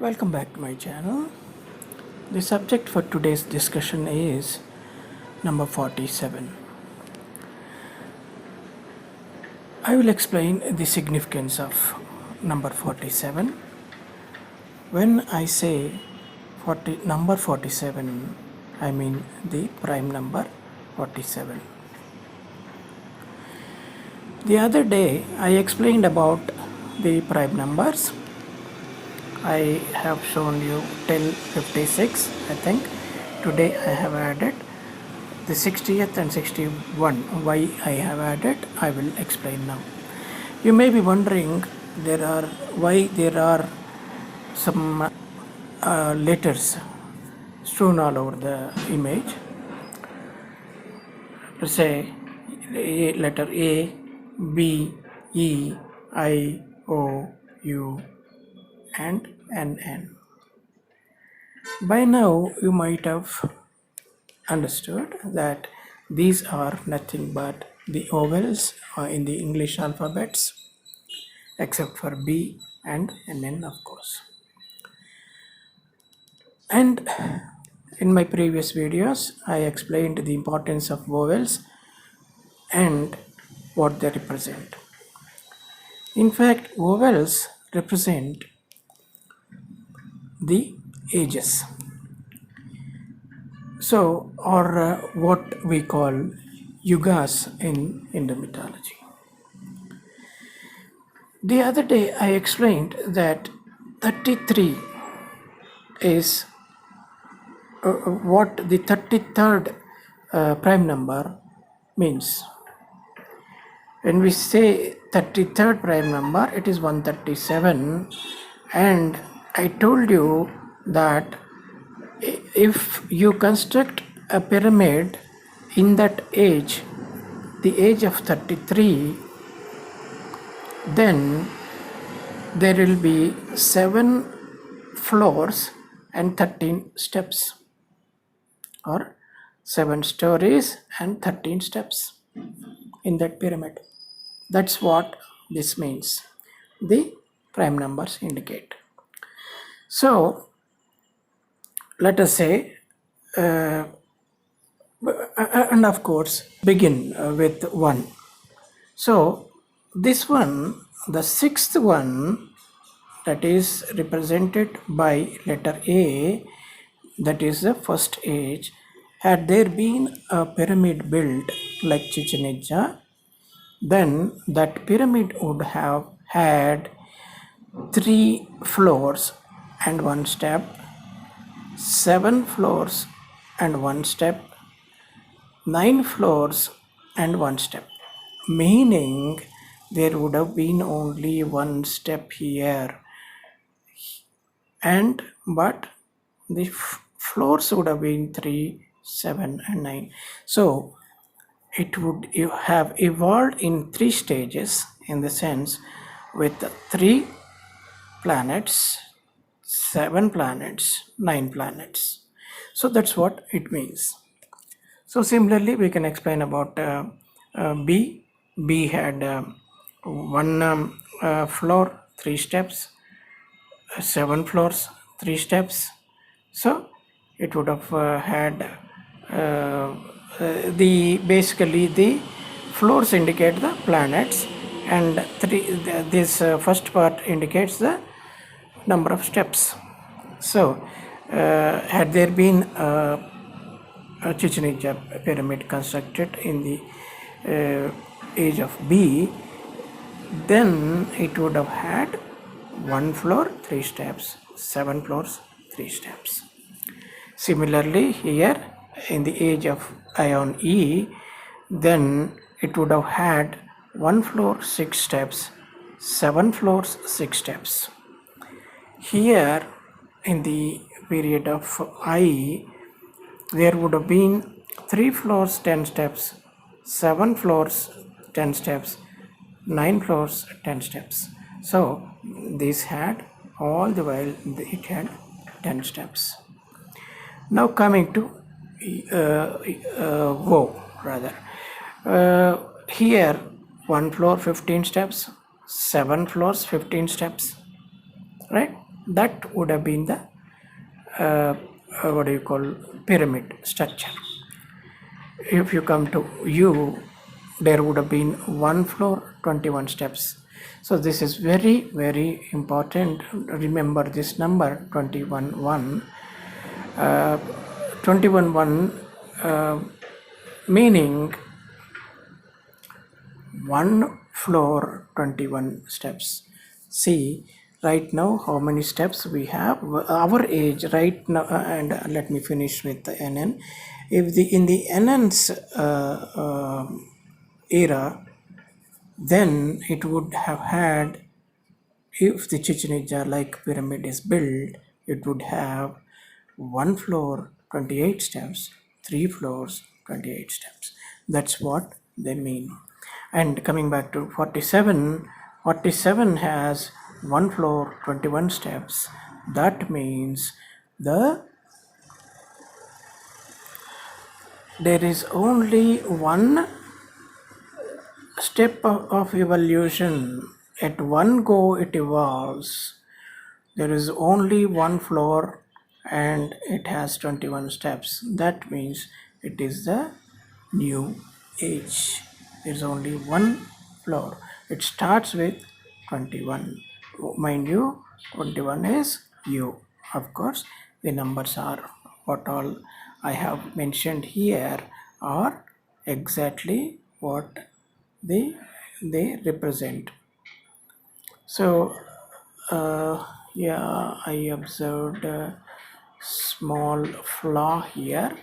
Welcome back to my channel. The subject for today's discussion is number 47. I will explain the significance of number 47. When I say number 47, I mean the prime number 47. The other day I explained about the prime numbers. I have shown you till 56, I think. Today I have added the 60th and 61. Why I have added, I will explain now. You may be wondering why there are some letters strewn all over the image. Let's say letter A, B, E, I, O, U and NN. By now you might have understood that these are nothing but the vowels in the English alphabets, except for B and NN, of course. And in my previous videos I explained the importance of vowels and what they represent. In fact, vowels represent the ages, or what we call yugas in Hindu mythology. The other day I explained that 33 is what the 33rd prime number means. When we say 33rd prime number, it is 137, and I told you that if you construct a pyramid in that age, the age of 33, then there will be 7 floors and 13 steps, or 7 stories and 13 steps in that pyramid. That's what this means. The prime numbers indicate. So let us say, and of course begin with 1. So this one, the 6th one, that is represented by letter A, that is the first age. Had there been a pyramid built like Chichen Itza, then that pyramid would have had 3 floors and 1 step, 7 floors and 1 step, 9 floors and 1 step, meaning there would have been only 1 step here, but the floors would have been 3, 7 and 9. So it would have evolved in 3 stages, in the sense with 3 planets, 7 planets, 9 planets. So that's what it means. So similarly we can explain about B. B had 1 floor, 3 steps, 7 floors, 3 steps. So it would have had basically the floors indicate the planets, and this first part indicates the number of steps. So had there been a Chichen Itza pyramid constructed in the age of B, then it would have had 1 floor, 3 steps, 7 floors, 3 steps. Similarly here in the age of ion E, then it would have had 1 floor, 6 steps, 7 floors, 6 steps. Here in the period of I, there would have been 3 floors, 10 steps, 7 floors, 10 steps, 9 floors, 10 steps. So this had, all the while it had 10 steps. Now coming to Wo, rather. Here 1 floor 15 steps, 7 floors 15 steps, right? That would have been the what do you call pyramid structure. If you come to U, there would have been one floor, 21 steps. So this is very, very important. Remember this number 21 1. 21 1 meaning one floor, 21 steps. See right now how many steps we have. Our age right now, and let me finish with the NN. If the in the NN's era, then it would have had, if the Chichen Itza like pyramid is built, it would have one floor, 28 steps, three floors, 28 steps. That's what they mean. And coming back to 47, 47 has one floor, 21 steps. That means there is only one step of evolution. At one go it evolves. There is only one floor and it has 21 steps. That means it is the new age. There is only one floor. It starts with 21. Mind you, 21 is U. Of course, the numbers are what all I have mentioned here are exactly what they represent. So yeah, I observed a small flaw here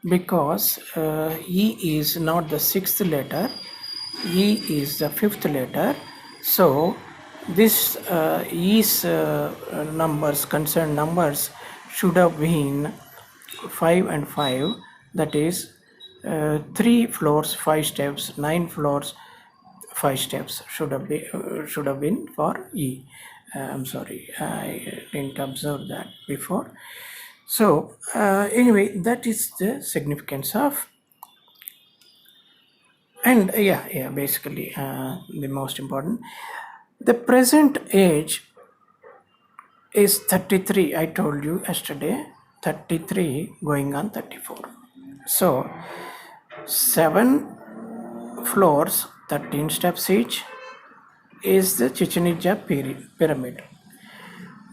because E is not the sixth letter, E is the fifth letter. So this E's numbers, concerned numbers, should have been 5 and 5, that is 3 floors 5 steps, 9 floors 5 steps should have been for E. I'm sorry, I didn't observe that before. So anyway, that is the significance of, and basically the most important. The present age is 33. I told you yesterday, 33 going on 34. So 7 floors, 13 steps each, is the Chichen Itza pyramid.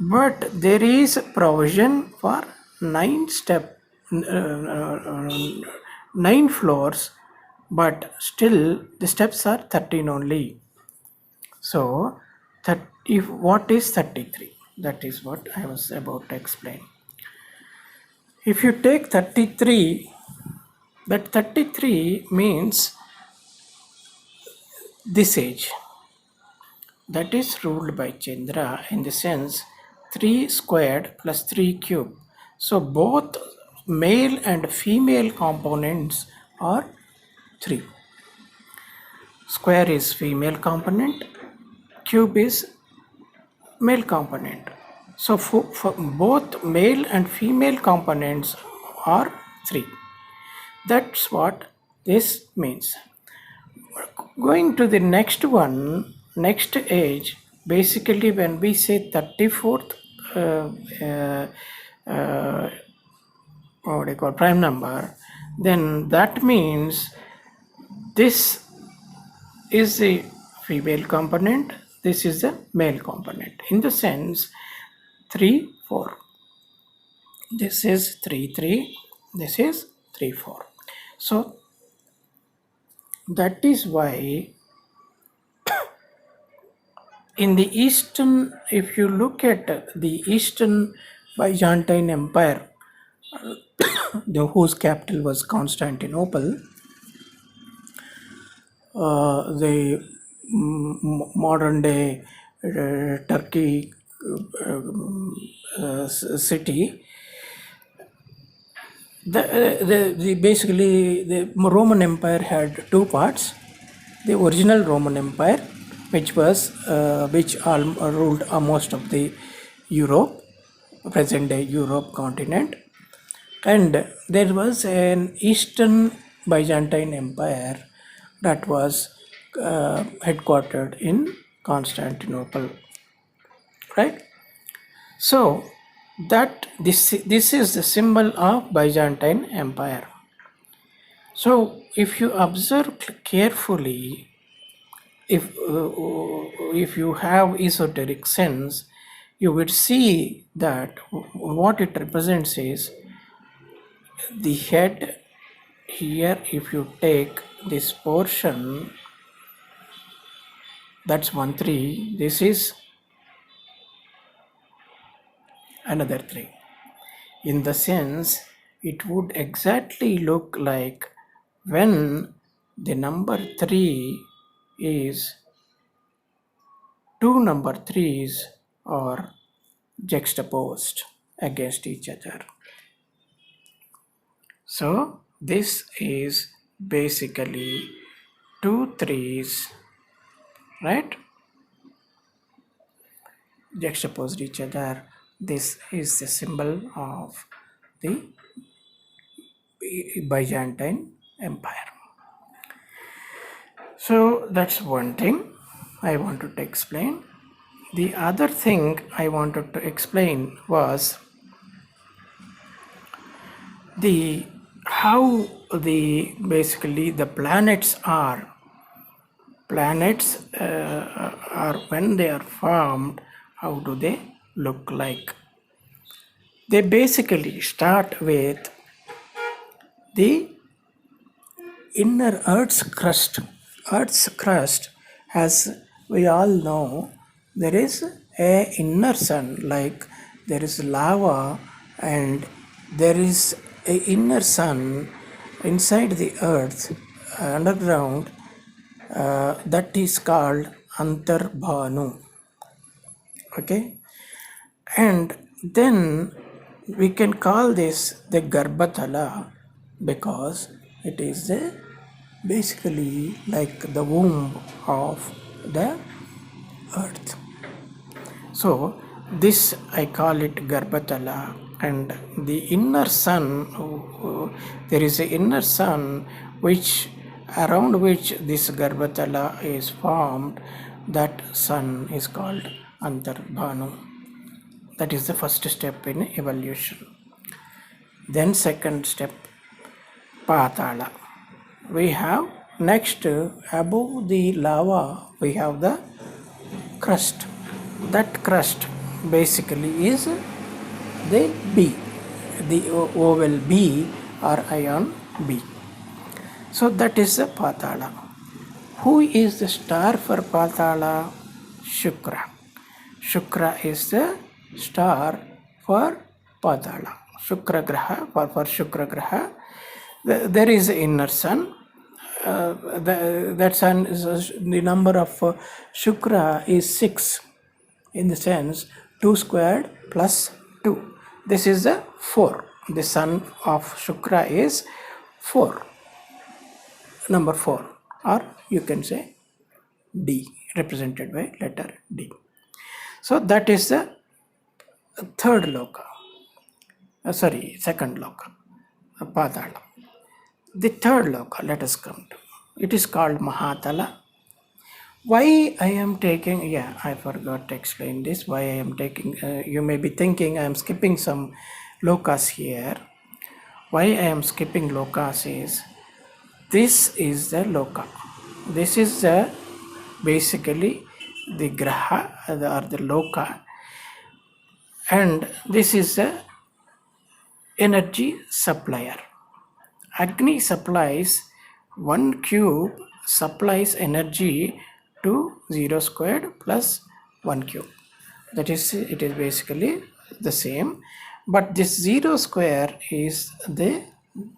But there is provision for 9 floors, but still the steps are 13 only. So what is 33? That is what I was about to explain. If you take 33, that 33 means this age. That is ruled by Chandra in the sense 3 squared plus 3 cube. So both male and female components are 3. Square is female component, cube is male component. So for both male and female components are 3. That's what this means. Going to the next one, next age, basically when we say 34th what do you call prime number, then that means this is the female component, this is the male component, in the sense 3 4. This is 3 3, this is 3 4. So that is why in the Eastern, if you look at the Eastern Byzantine Empire, whose capital was Constantinople, the modern day Turkey city, basically the Roman Empire had 2 parts. The original Roman Empire, which ruled most of the Europe, present day Europe continent, and there was an Eastern Byzantine Empire that was headquartered in Constantinople, right? So that this is the symbol of Byzantine Empire. So if you observe carefully, if you have esoteric sense, you would see that what it represents is the head here. If you take this portion, that's 1 3, this is another 3. In the sense, it would exactly look like when the number 3 is two number 3s are juxtaposed against each other. So this is basically 2 3s, right, juxtaposed each other. This is the symbol of the Byzantine Empire. So that's one thing I wanted to explain. The other thing I wanted to explain was the how the basically the planets are when they are formed, how do they look like? They basically start with the inner Earth's crust. Earth's crust, as we all know, there is a inner sun, like there is lava, and there is a inner sun inside the earth underground, that is called Antarbhanu. Okay, and then we can call this the Garbhatala because it is basically like the womb of the earth. So this I call it Garbhatala, and the inner sun, there is an inner sun which around which this Garbhatala is formed. That sun is called Antarbhanu. That is the first step in evolution. Then second step, Patala. We have next, above the lava, we have the crust. That crust basically is the B, the oval B or ion B. So that is the Patala. Who is the star for Patala? Shukra. Shukra is the star for Patala. Shukra Graha, for Shukra Graha. There is the inner sun. That sun is the number of Shukra is 6, in the sense 2 squared plus 2. This is the 4. The sun of Shukra is 4, number 4, or you can say D, represented by letter D. So that is the third loka. Second loka, Patala. The third loka, let us come to. It is called Mahatala. Why I am taking, I forgot to explain this. Why I am taking, you may be thinking I am skipping some lokas here. Why I am skipping lokas is, this is the loka. This is the basically the graha or the loka, and this is the energy supplier. Agni supplies 1 cube, supplies energy to 0 squared plus 1 cube. That is, it is basically the same, but this 0 square is the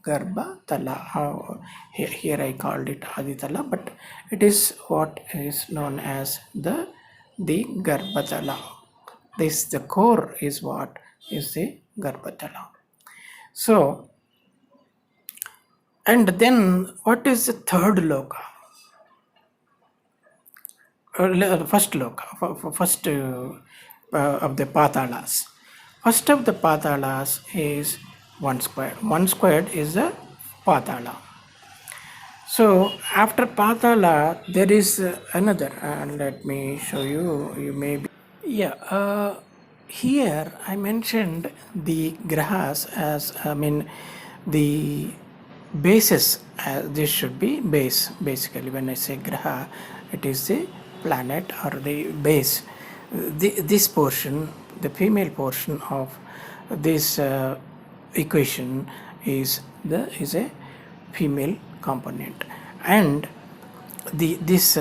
Garbhatala. Here I called it Aditala, but it is what is known as the Garbhatala. This, the core is what is the Garbhatala. So, and then what is the third loka? First loka, first of the Patalas. First of the Patalas is 1 squared. 1 squared is the Patala. So after Patala, there is another, and let me show you. You may be, here I mentioned the grahas as, the bases. This should be base. Basically, when I say graha, it is the planet or the base. This portion, the female portion of this equation is a female component, and this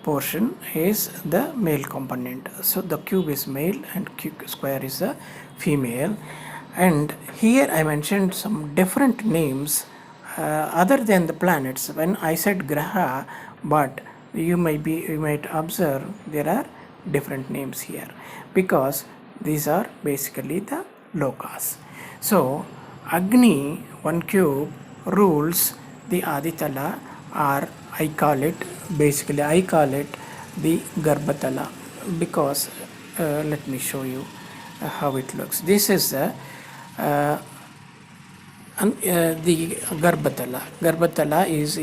portion is the male component. So the cube is male and cube square is a female. And here I mentioned some different names other than the planets when I said graha, but you might observe there are different names here because these are basically the lokas. So Agni, one cube, rules the Aditala, or I call it the Garbhatala, because let me show you how it looks. This is the Garbhatala. Garbhatala is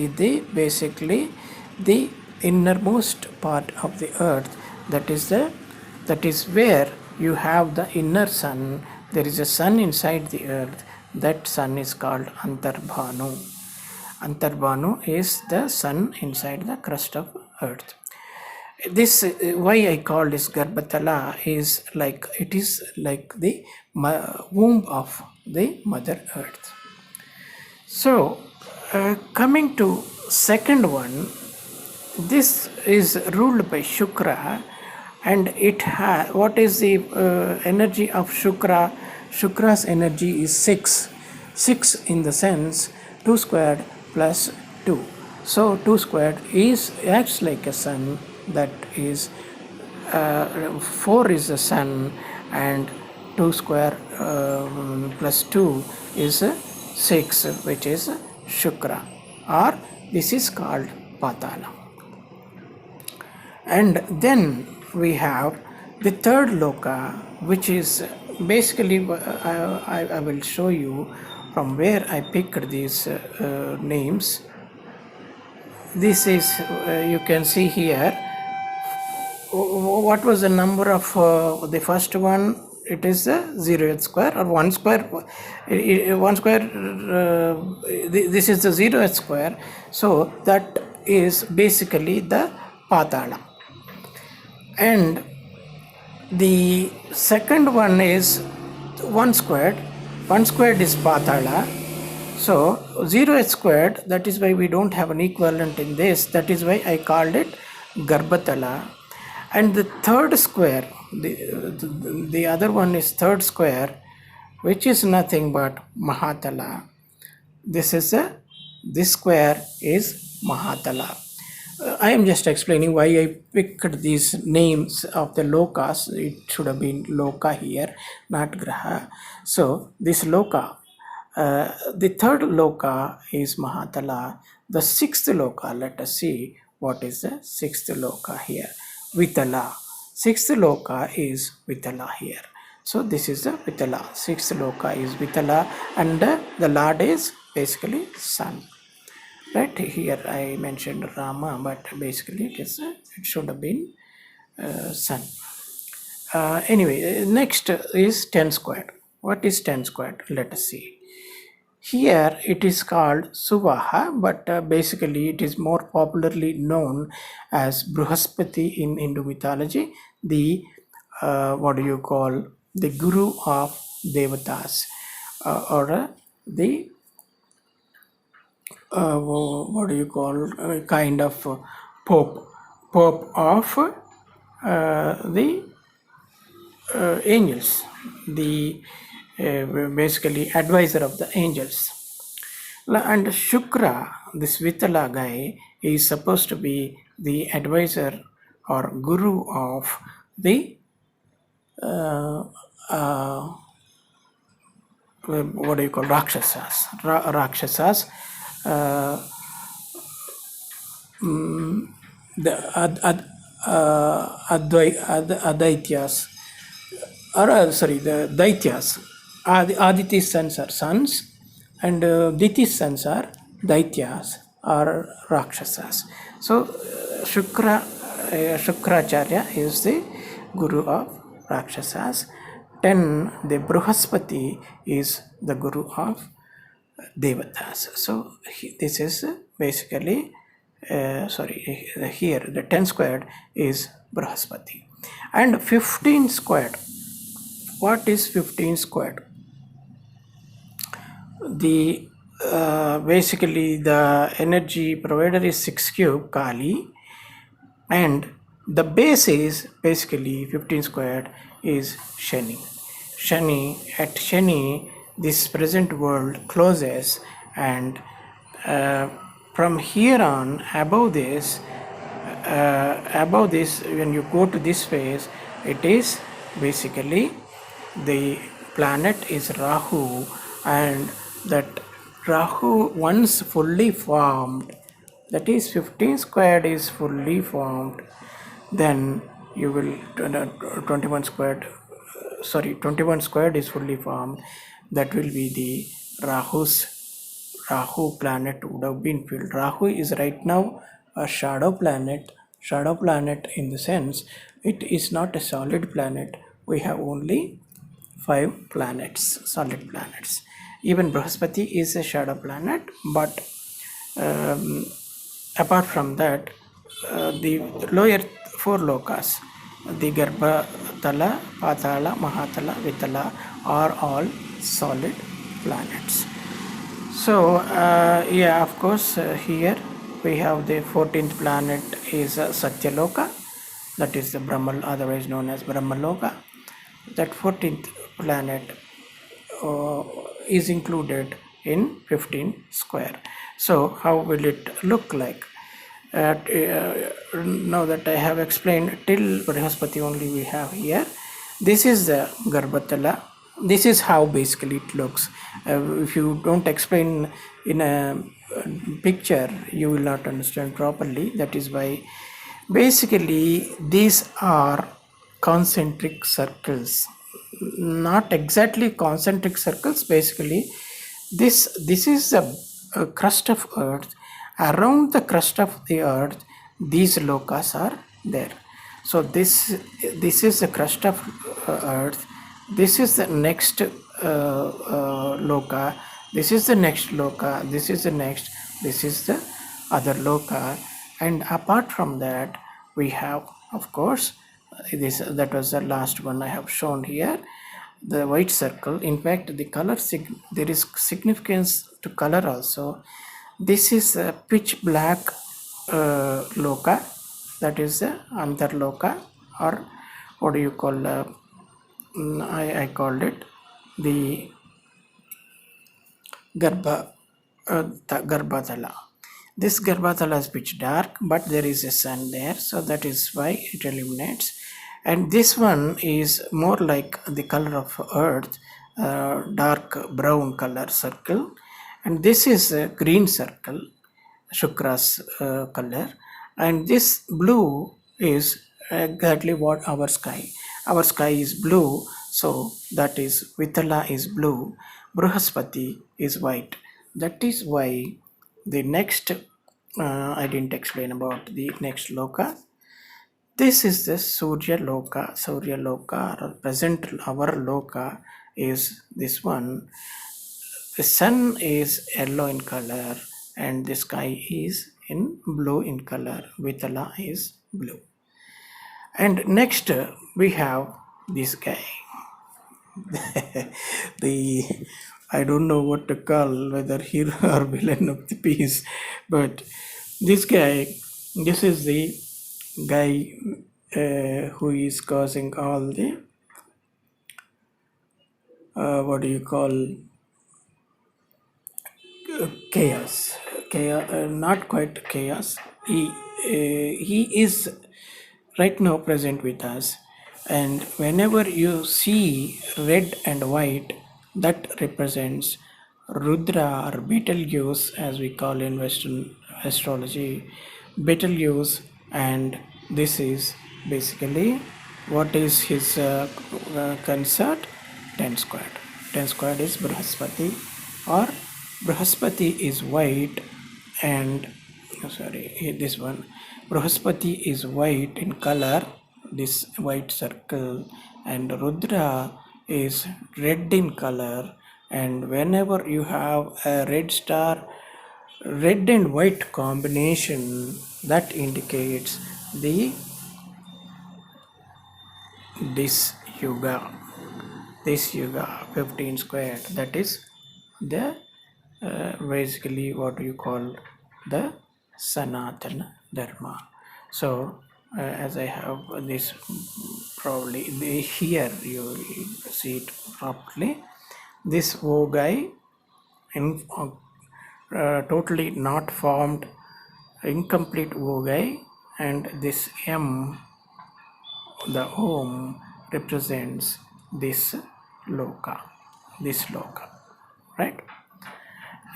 basically the innermost part of the earth. That is where you have the inner sun. There is a sun inside the earth. That sun is called Antarbhanu. Antarbhanu is the sun inside the crust of earth. This why I call this Garbhatala is like it is like the womb of the Mother Earth. So coming to second one, this is ruled by Shukra, and it has what is the energy of Shukra? Shukra's energy is 6. 6 in the sense 2 squared plus 2. So 2 squared acts like a sun, that is 4 is the sun, and 2 square plus 2 is 6, which is Shukra, or this is called Patala. And then we have the third loka, which is basically I will show you from where I picked these names. This is you can see here. What was the number of the first one? It is the 0th square or 1 square. 1 square, this is the 0th square. So that is basically the Patala. And the second one is 1 squared. 1 squared is Patala. So 0th squared, that is why we don't have an equivalent in this. That is why I called it Garbhatala. And the third square, the other one is third square, which is nothing but Mahatala. This square is Mahatala. I am just explaining why I picked these names of the lokas. It should have been loka here, not graha. So this loka, the third loka is Mahatala. The sixth loka, let us see what is the sixth loka here. Vitala. Sixth loka is Vitala here. So this is the Vitala. Sixth loka is Vitala, and the Lord is basically sun. Right here I mentioned Rama, but basically it should have been sun. Anyway, next is 10 squared. What is 10 squared? Let us see. Here it is called Suvaha, but basically it is more popularly known as Bruhaspati in Hindu mythology, the the guru of Devatas, or the kind of pope of the angels, the basically advisor of the angels. And Shukra, this Vitala guy, is supposed to be the advisor or guru of the rakshasas. Rakshasas, the Adaityas, the Daityas. Aditi's sons are sons, and Diti's sons are Daityas or Rakshasas. So Shukracharya is the guru of rakshasas. 10, the Bruhaspati is the guru of devatas. So this is basically, here the 10 squared is Bruhaspati. And 15 squared. What is 15 squared? The basically the energy provider is 6 cube Kali, and the base is basically 15 squared is Shani. At Shani, this present world closes, and from here on, above this, when you go to this phase, it is basically the planet is Rahu, and that Rahu once fully formed, that is 15 squared is fully formed, then you will 21 squared, 21 squared is fully formed, that will be the Rahu planet would have been filled. Rahu is right now a shadow planet in the sense it is not a solid planet. We have only 5 planets, solid planets. Even Brihaspati is a shadow planet, but apart from that, the lower 4 lokas, the Patala, Mahatala, Vitala, are all solid planets. So of course, here we have the 14th planet is Satyaloka, that is the Brahma, otherwise known as Brahmaloka. That 14th planet is included in 15 square. So how will it look like? Now that I have explained till Brihaspati only we have here. This is the Garbhatala. This is how basically it looks. If you don't explain in a picture, you will not understand properly. That is why basically these are concentric circles. Not exactly concentric circles. Basically, this is a crust of earth. Around the crust of the earth, these lokas are there. So this is the crust of earth. This is the next loka. This is the next loka. This is the next. This is the other loka. And apart from that, we have, of course, that was the last one I have shown here, the white circle. In fact, the color there is significance to color also. This is a pitch black loka, that is the Antarloka, or what do you call, I called it the Garbhatala. This Garbhatala is pitch dark, but there is a sun there, so that is why it illuminates. And this one is more like the color of earth, dark brown color circle. And this is a green circle, Shukra's color. And this blue is exactly what our sky. Our sky is blue, so that is Vitala is blue, Bruhaspati is white. That is why the next, I didn't explain about the next loka. This is the Surya Loka. Surya Loka, present our Loka is this one. The sun is yellow in color and the sky is in blue in color. Vitala is blue. And next we have this guy. I don't know what to call, whether hero or villain of the piece, but this guy, this is the guy who is causing all the what do you call, chaos. Not quite chaos. He is right now present with us, and whenever you see red and white, that represents Rudra or Betelgeuse, as we call in Western astrology, Betelgeuse. And this is basically what is his consort, 10 squared. 10 squared is Brihaspati, or Brihaspati is white, and this one, Brihaspati is white in color, this white circle, and Rudra is red in color. And whenever you have a red star, red and white combination, that indicates the this yuga, 15 squared, that is the basically what you call the Sanatana Dharma. So as I have this, probably here you see it properly, this Vogai in totally not formed, incomplete Vogai, and this M, the Om, represents this loka, right?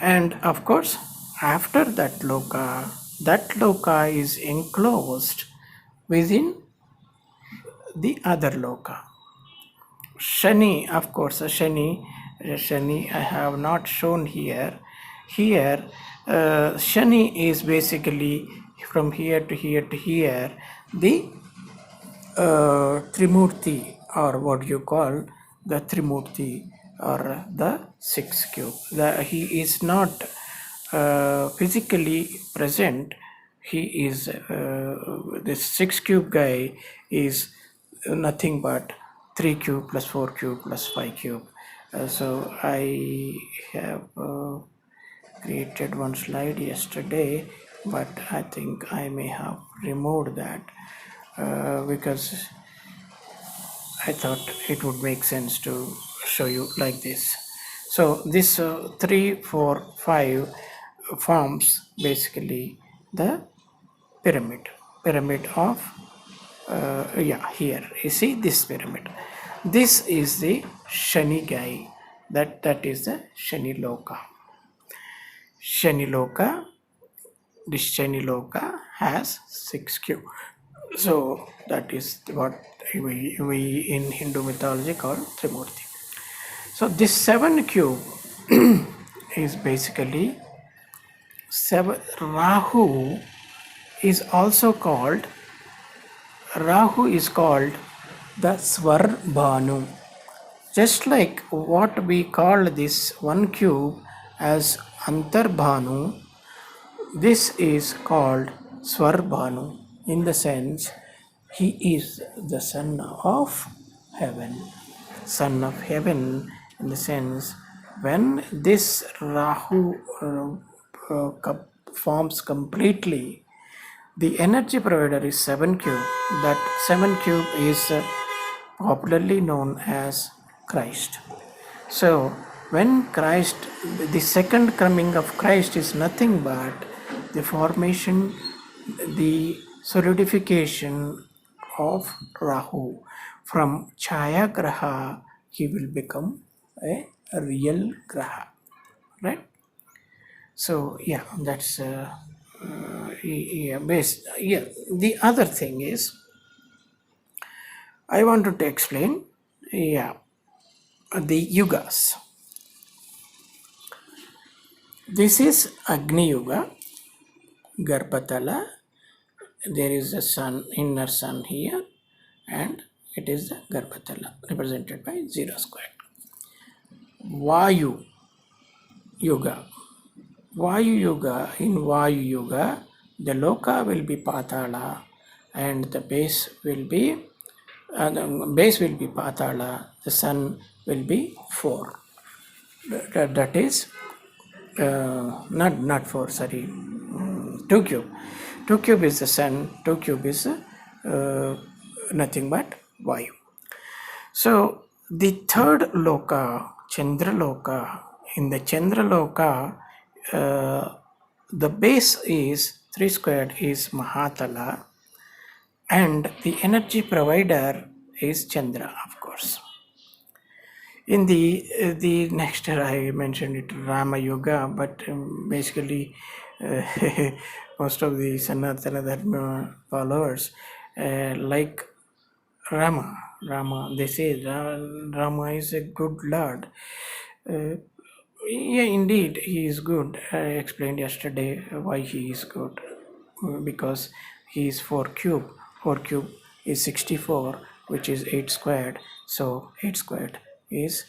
And of course, after that loka is enclosed within the other loka. Shani, of course, Shani I have not shown here. Here, Shani is basically from here to here to here, the Trimurti, or what you call the Trimurti, or the six cube. He is not physically present. He is this six cube guy is nothing but 3 cube plus 4 cube plus 5 cube. So I have created one slide yesterday, but I think I may have removed that because I thought it would make sense to show you like this. So this 3, 4, 5 forms basically the pyramid of here you see this pyramid. This is the Shani guy, that is the Shani Loka. This Shani Loka has 6 cube. So that is what we in Hindu mythology call Trimurti. So this 7 cube is basically Rahu is also called, the Svarbhanu. Just like what we call this 1 cube as Antarbhanu, this is called Svarbhanu, in the sense he is the son of heaven. Son of heaven, in the sense when this Rahu forms completely, the energy provider is 7 cube. That 7 cube is popularly known as Christ. So when Christ, the second coming of Christ is nothing but the formation, the solidification of Rahu. From Chaya Graha, he will become a real Graha, right? So yeah, that's the other thing is, I wanted to explain the yugas. This is Agni Yuga, Garbhatala. There is a sun, inner sun here, and it is the Garbhatala, represented by 0 squared. Vayu Yuga. In Vayu Yuga, the loka will be Patala, and the base will be Patala. The sun will be 4. That is not 4. Sorry, 2 cube. 2 cube is the sun. 2 cube is nothing but Vayu. So the third loka, Chandra Loka. In the Chandra Loka, the base is 3 squared is Mahatala, and the energy provider is Chandra, of course. In the next, I mentioned it Rama Yoga, but basically most of the Sanatana Dharma followers like Rama. They say Rama is a good Lord. Yeah, indeed, he is good. I explained yesterday why he is good. Because he is 4 cube. 4 cube is 64, which is 8 squared. So 8 squared is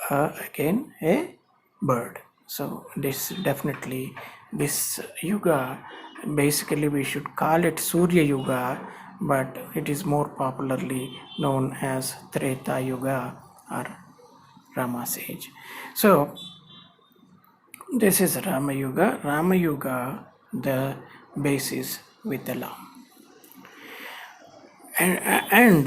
again a bird. So this definitely, this yuga, basically we should call it Surya Yuga, but it is more popularly known as Treta Yuga or Rama's age. So this is Rama Yuga. Rama Yuga, the basis with the law. And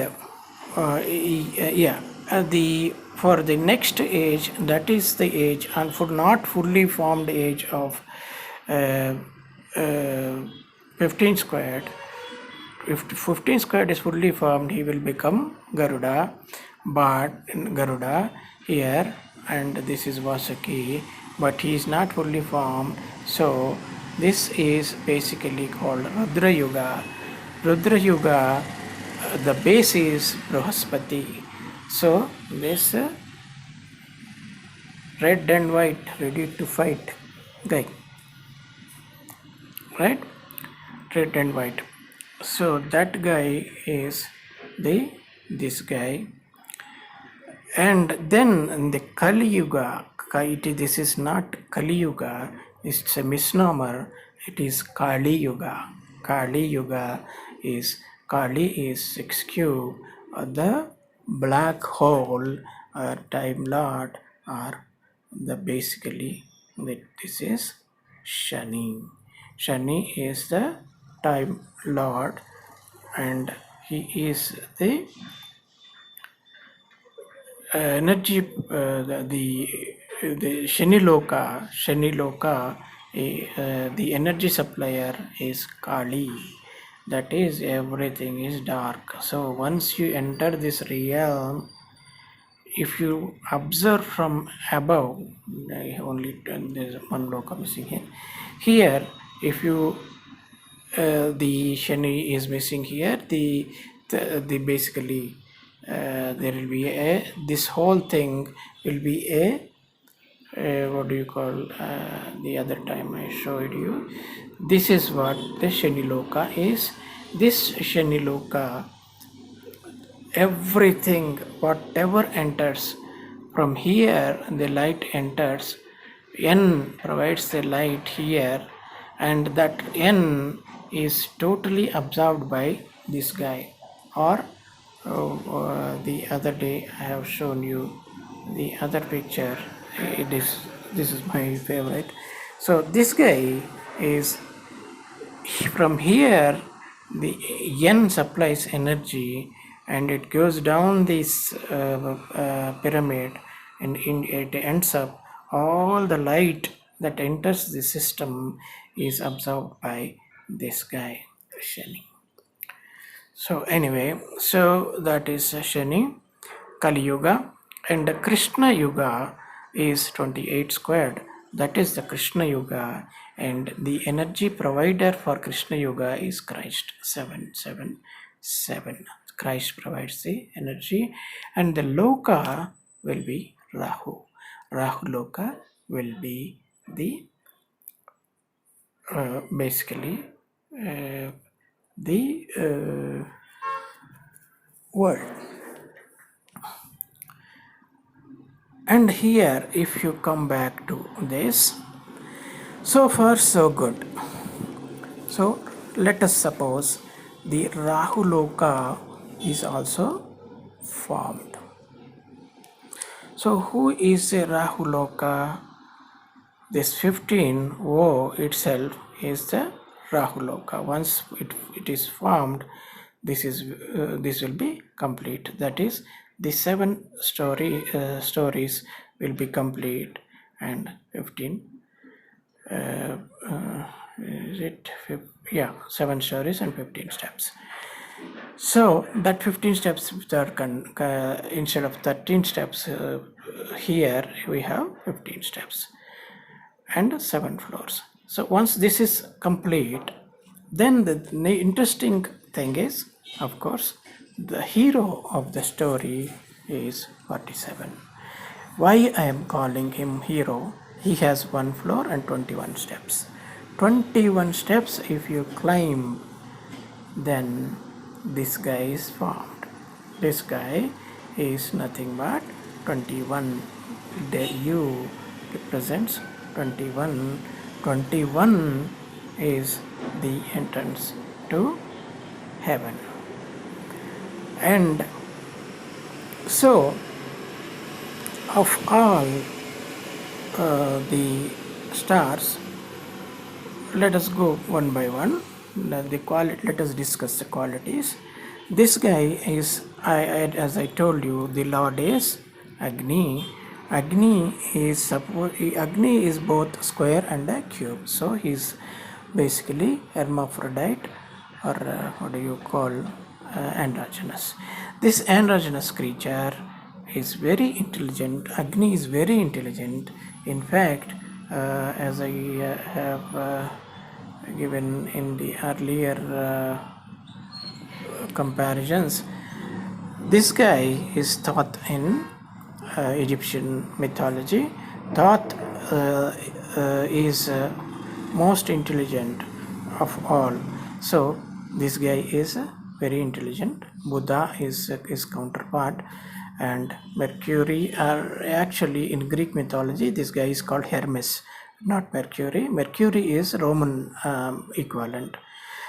yeah, the for the next age, that is the age and for not fully formed age of uh, uh, 15 squared. If 15 squared is fully formed, he will become Garuda, but in Garuda here, and this is Vasuki, but he is not fully formed. So this is basically called Rudra Yuga. Rudra Yuga, the base is Brahaspati. So this red and white, ready to fight guy, right? Red and white. So that guy is this guy. And then in the Kali Yuga, this is not Kali Yuga, it's a misnomer, it is Kali Yuga. Kali Yuga is, Kali is 6 cube, the black hole or time lord, or the basically this is Shani. Shani is the time lord, and he is the energy, the Shaniloka, the energy supplier is Kali. That is, everything is dark. So once you enter this realm, if you observe from above, only there's one loka missing here. Here, if you the Shani is missing here, the basically there will be a, this whole thing will be a what do you call, the other time I showed you, this is what the Shaniloka is. This Shaniloka, everything whatever enters from here, the light enters, N provides the light here, and that N is totally absorbed by this guy. Or the other day I have shown you the other picture, it is, this is my favorite. So this guy is, from here the N supplies energy and it goes down this pyramid, and it ends up, all the light that enters the system is absorbed by this guy Shani. So anyway, so that is Shani, Kali Yuga, and the Krishna Yuga is 28 squared. That is the Krishna Yuga, and the energy provider for Krishna Yuga is Christ, 777. Christ provides the energy, and the Loka will be Rahu. Rahu Loka will be the basically the world. And here, if you come back to this, so far so good. So let us suppose the Rahu Loka is also formed. So who is a Rahu Loka? This 15 O itself is the Rahu Loka. Once it is formed, this will be complete. That is, the 7 stories will be complete, and 15 is it? Yeah, 7 stories and 15 steps. So that 15 steps are instead of 13 steps, here we have 15 steps and 7 floors. So once this is complete, then the interesting thing is, of course, the hero of the story is 47. Why I am calling him hero? He has 1 floor and 21 steps. 21 steps if you climb, then this guy is formed. This guy is nothing but 21. The U represents 21. 21 is the entrance to heaven. And so, of all the stars, let us go one by one. Let us discuss the qualities. This guy is, as I told you, the Lord is Agni. Agni is both square and a cube. So he's basically hermaphrodite, or what do you call, androgynous. This androgynous creature is very intelligent. Agni is very intelligent. In fact, as I have given in the earlier comparisons, this guy is thought in Egyptian mythology. Thought is most intelligent of all. So this guy is very intelligent. Buddha is his counterpart, and Mercury are actually in Greek mythology. This guy is called Hermes, not Mercury. Mercury is Roman equivalent.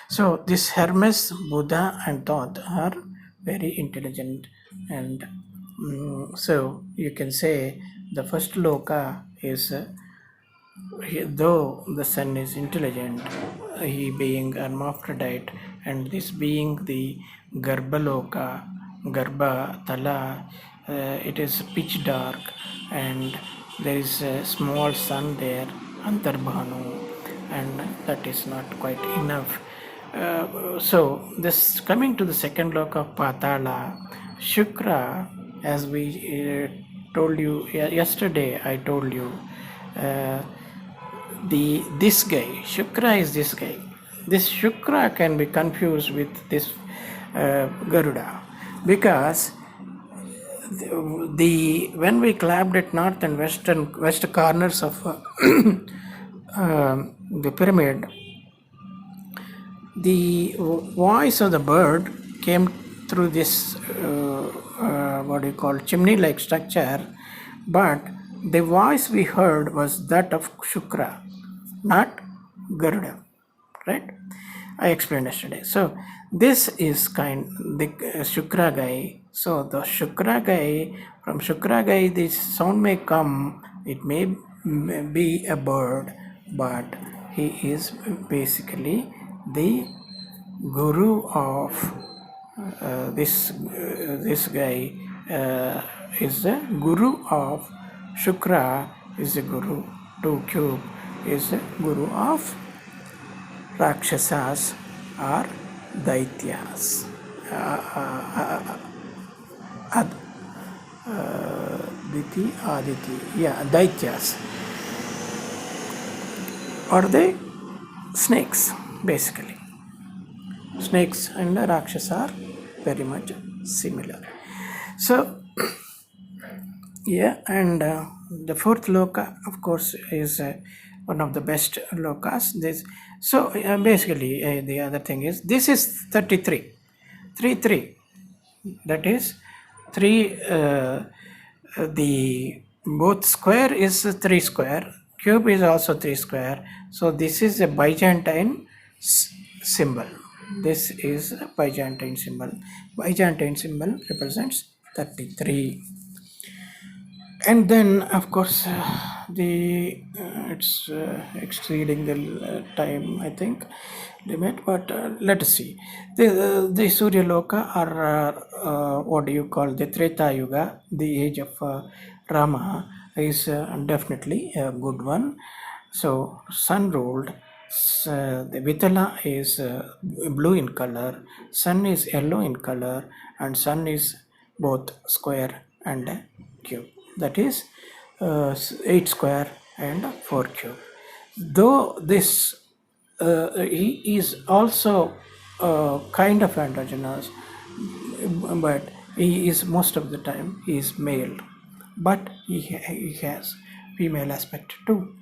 So this Hermes, Buddha, and Thoth are very intelligent, and so you can say the first loka is, though the sun is intelligent, he being hermaphrodite, and this being the Garbhaloka, Garbha, Tala, it is pitch dark, and there is a small sun there, Antarbhanu, and that is not quite enough. So this coming to the second loka of Patala, Shukra, as we told you yesterday, I told you, this guy, Shukra is this guy. This Shukra can be confused with this Garuda, because when we clapped at north and west corners of the pyramid, the voice of the bird came through this what do you call, chimney-like structure, but the voice we heard was that of Shukra, not Garuda, right? I explained yesterday. So this is the Shukra guy. So the Shukra guy, from Shukra guy, the sound may come. It may be a bird, but he is basically the guru of this guy is the guru of Shukra, is the guru to cube, is the guru of rakshasas or daityas. Aditi, yeah, daityas, or the snakes, basically. Snakes and the rakshas are very much similar. So yeah, and the fourth loka, of course, is one of the best lokas. Basically, the other thing is, this is 33, 3. That is 3. The both square is 3 square, cube is also 3 square. So this is a Byzantine symbol. This is a Byzantine symbol. Byzantine symbol represents 33. And then, of course, it's exceeding the time, I think, limit. But let us see. The Surya Loka, or what do you call, the Treta Yuga, the age of Rama, is definitely a good one. So sun ruled. The Vitala is blue in color, sun is yellow in color, and sun is both square and cube. That is 8 square and 4 cube. Though this he is also kind of androgynous, but he is most of the time he is male, but he has female aspect too,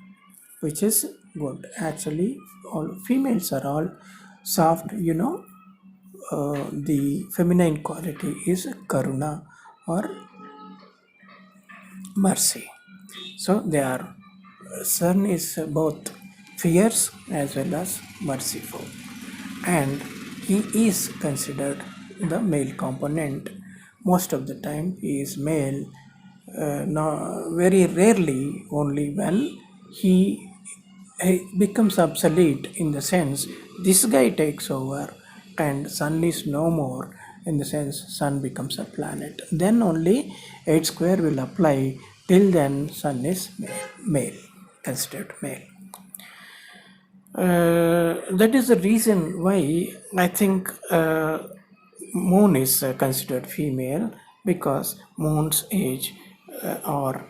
which is good. Actually, all females are all soft, the feminine quality is karuna or mercy. So they are sun is both fierce as well as merciful, and he is considered the male component. Most of the time he is male, no, very rarely only when he becomes obsolete, in the sense this guy takes over and sun is no more, in the sense sun becomes a planet, then only 8 square will apply. Till then sun is male, considered male. That is the reason why I think moon is considered female, because moon's age or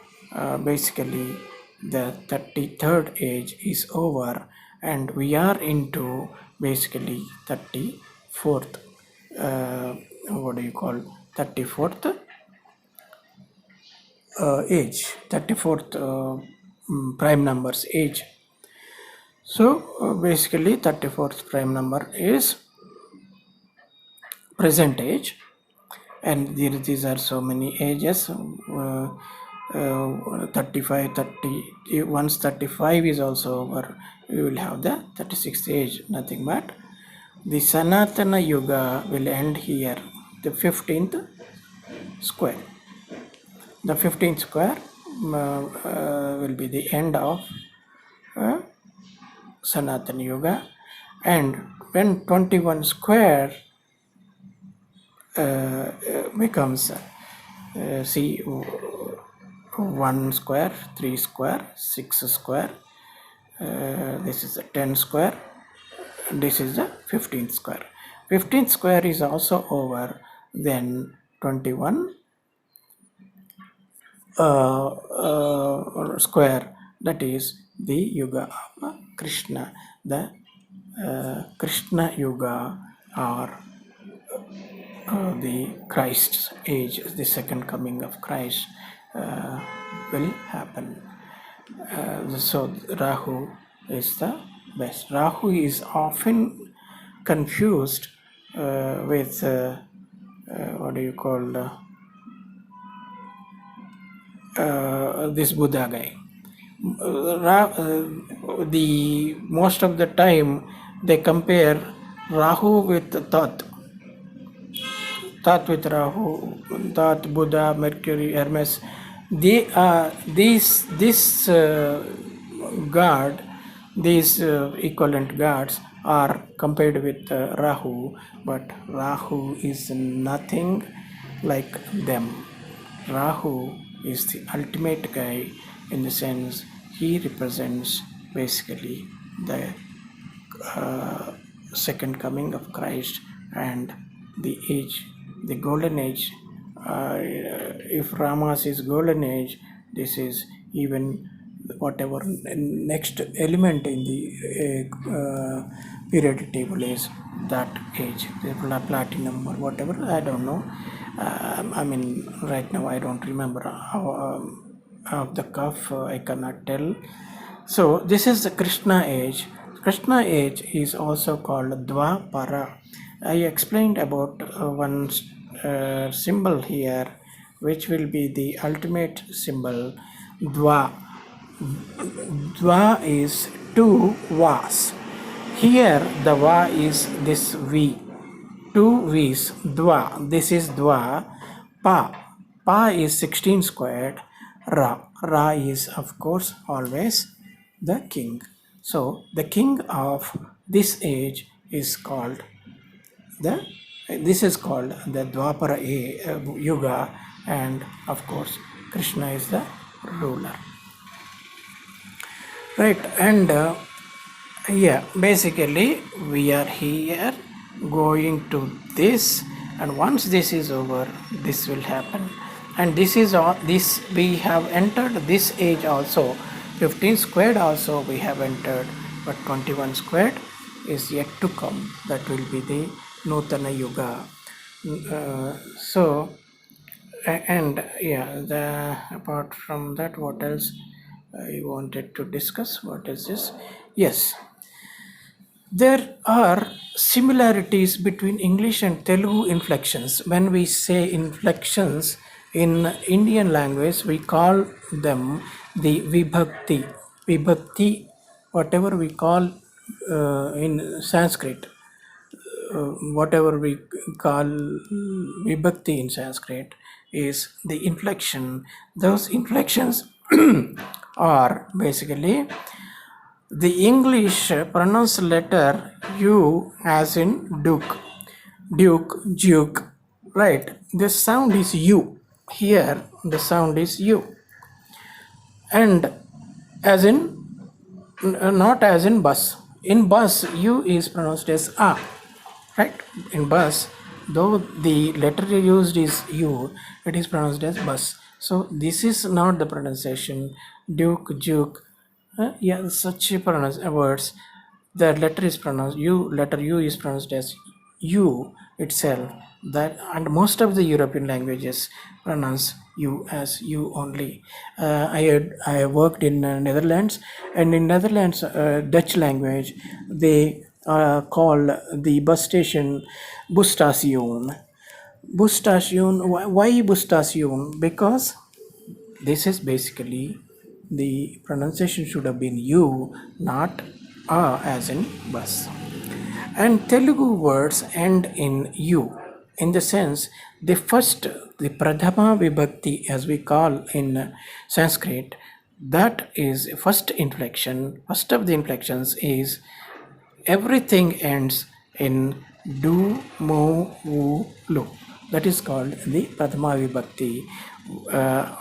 basically the 33rd age is over, and we are into basically 34th, what do you call, 34th age, 34th prime numbers age. So basically 34th prime number is present age, and these are so many ages, 35, 30, once 35 is also over, we will have the 36th age, nothing but the Sanatana Yuga will end here, the 15th square. The 15th square will be the end of Sanatana Yuga, and when 21 square becomes see 1 square, 3 square, 6 square, this is a 10 square, this is the 15th square. 15th square is also over, then 21 square, that is the Yuga of Krishna, the Krishna Yuga, or the Christ's age, the second coming of Christ will happen. So Rahu is the best. Rahu is often confused with what do you call this Buddha guy. The most of the time they compare Rahu with Tat. Tat with Rahu, Tat, Buddha, Mercury, Hermes. They are this god, these equivalent gods are compared with Rahu, but Rahu is nothing like them. Rahu is the ultimate guy, in the sense he represents basically the second coming of Christ and the age, the golden age. If Rama's is golden age, this is even whatever next element in the periodic table is that age, the platinum or whatever, I don't know. I mean, right now I don't remember how off the cuff, I cannot tell. So this is the Krishna age. Krishna age is also called Dvapara. I explained about one symbol here, which will be the ultimate symbol, Dva. Dva is two Vas. Here the Va is this V. Two V's, Dva. This is Dva. Pa. Pa is 16 squared. Ra. Ra is of course always the king. So the king of this age is called the Dwapara Yuga, and of course Krishna is the ruler. Right, and yeah, basically we are here going to this, and once this is over, this will happen. And this is all, this we have entered this age also. 15 squared also we have entered, but 21 squared is yet to come. That will be the Nutana Yuga. So and yeah, apart from that, what else I wanted to discuss? What is this? Yes, There are similarities between English and Telugu inflections. When we say inflections in Indian language, we call them the vibhakti. Vibhakti, whatever we call in Sanskrit, whatever we call vibhakti in Sanskrit is the inflection. Those inflections are basically the English pronounce letter U as in duke, right? The sound is U. Here, the sound is U. And as in, not as in bus. In bus, U is pronounced as A, right? In bus, though the letter used is U, it is pronounced as bus. So this is not the pronunciation. Duke, yeah, such words. The letter is pronounced U. Letter U is pronounced as U itself. That, and most of the European languages pronounce U as U only. I worked in Netherlands, and in Netherlands Dutch language they call the bus station busstation. Busstation. Why busstation? Because this is basically the pronunciation should have been U, not A as in bus. And Telugu words end in U, in the sense the Pradhama Vibhakti, as we call in Sanskrit, that is first inflection. First of the inflections is everything ends in do, mo, wu, lu. That is called the Pradhama Vibhakti.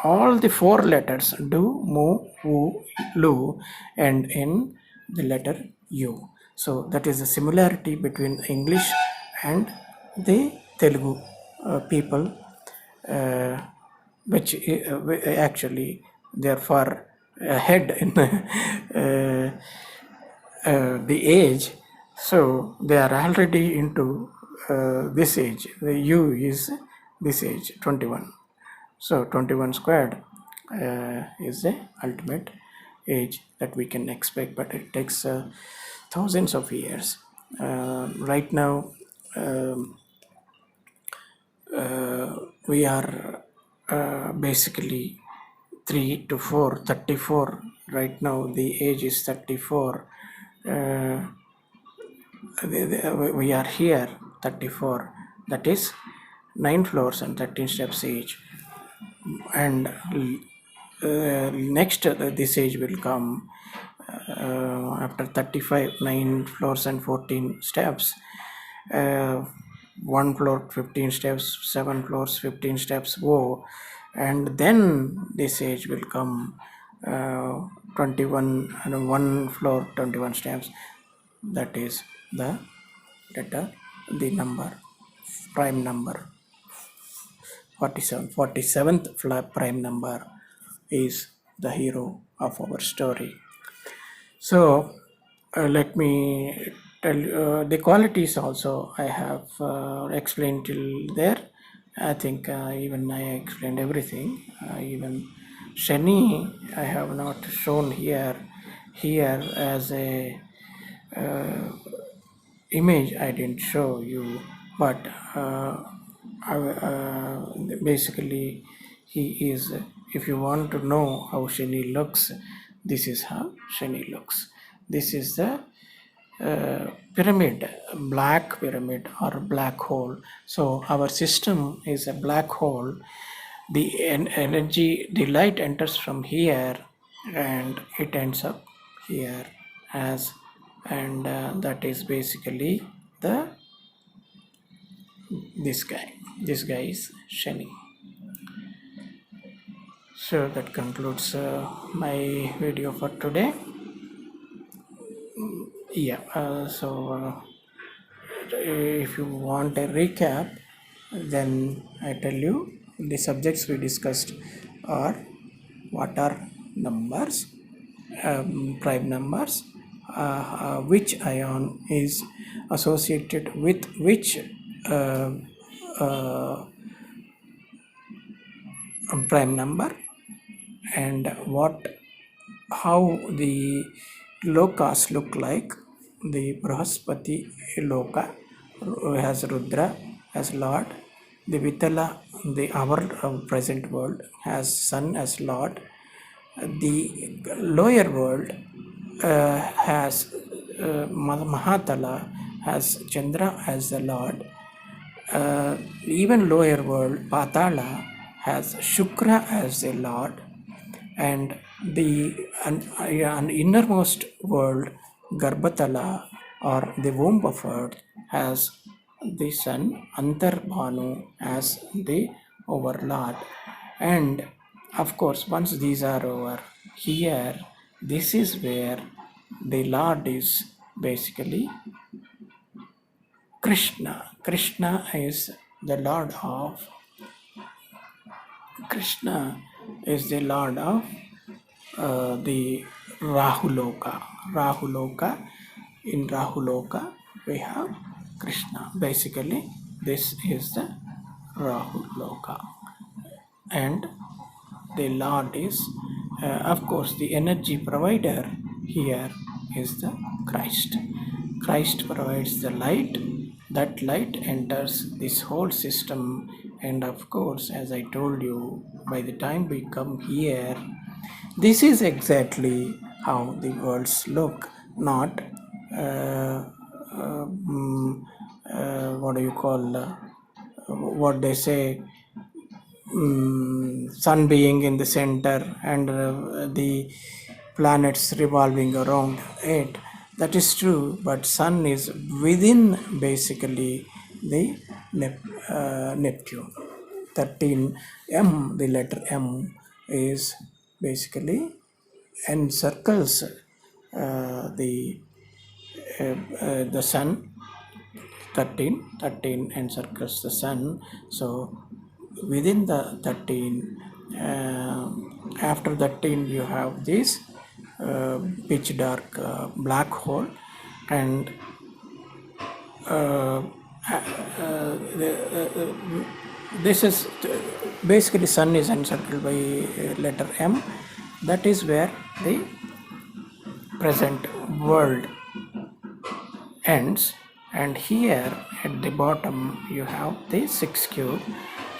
All the four letters do, mo, wu, lu end in the letter U. So that is the similarity between English and the Telugu people, which actually they are far ahead in the age. So they are already into this age. The U is this age, 21. So 21 squared is the ultimate age that we can expect, but it takes thousands of years. Right now, we are basically 3 to 4, 34. Right now, the age is 34. We are here 34, that is 9 floors and 13 steps each. And next this age will come after 35, 9 floors and 14 steps. 1 floor 15 steps, 7 floors 15 steps, and then this age will come 21 and 1 floor 21 steps. That is the letter, the number, prime number 47. 47th prime number is the hero of our story. So let me tell you the qualities also I have explained till there. I think even I explained everything. Even Shani I have not shown here as a image. I didn't show you, but basically he is, if you want to know how Shani looks, this is how Shani looks. This is the pyramid, black pyramid or black hole. So our system is a black hole. The energy, the light enters from here and it ends up here as, and that is basically the this guy. This guy is Shani. So that concludes my video for today. Yeah, if you want a recap, then I tell you the subjects we discussed are what are numbers, prime numbers, which ion is associated with which uh, prime number, and how the locus look like, the Brahaspati Loka has Rudra as Lord. The Vitala, the our present world, has Sun as Lord. The lower world has Mahatala has Chandra as the Lord. Even lower world, Patala, has Shukra as the Lord, and the innermost world, Garbhatala, or the womb of earth, has the sun, Antarbhanu, as the overlord. And of course, once these are over, here, this is where the Lord is basically Krishna. Krishna is the Lord of Krishna is the Lord of the Rahuloka. Rahuloka. In Rahuloka, we have Krishna. Basically, this is the Rahuloka. And the Lord is, of course, the energy provider here is the Christ. Christ provides the light. That light enters this whole system, and of course, as I told you, by the time we come here, this is exactly how the worlds look, not what do you call, what they say, sun being in the center and the planets revolving around it. That is true, but sun is within basically the Neptune. 13M, the letter M, is basically encircles the sun. 13 encircles the sun. So within the 13, after 13 you have this pitch dark black hole, and this is basically sun is encircled by letter M. That is where the present world ends, and here at the bottom you have the 6 cube.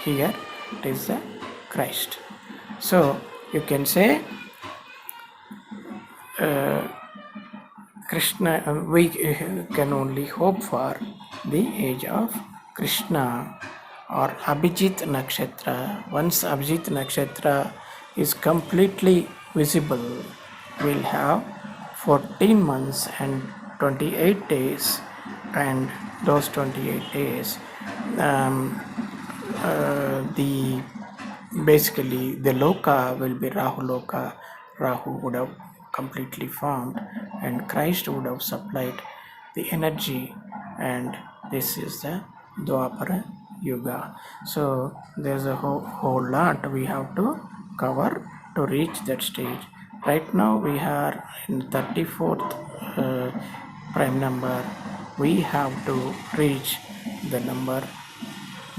Here it is the Christ. So you can say Krishna, we can only hope for the age of Krishna or Abhijit Nakshatra. Once Abhijit Nakshatra is completely visible, we'll have 14 months and 28 days, and those 28 days, the basically the Loka will be Rahu Loka. Rahu would have completely formed, and Christ would have supplied the energy, and this is the Dwapara Yuga. So there's a whole lot we have to cover to reach that stage. Right now we are in 34th prime number. We have to reach the number,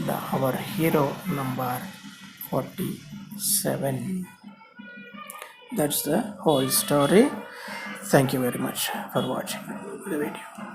our hero number 47. That's the whole story. Thank you very much for watching the video.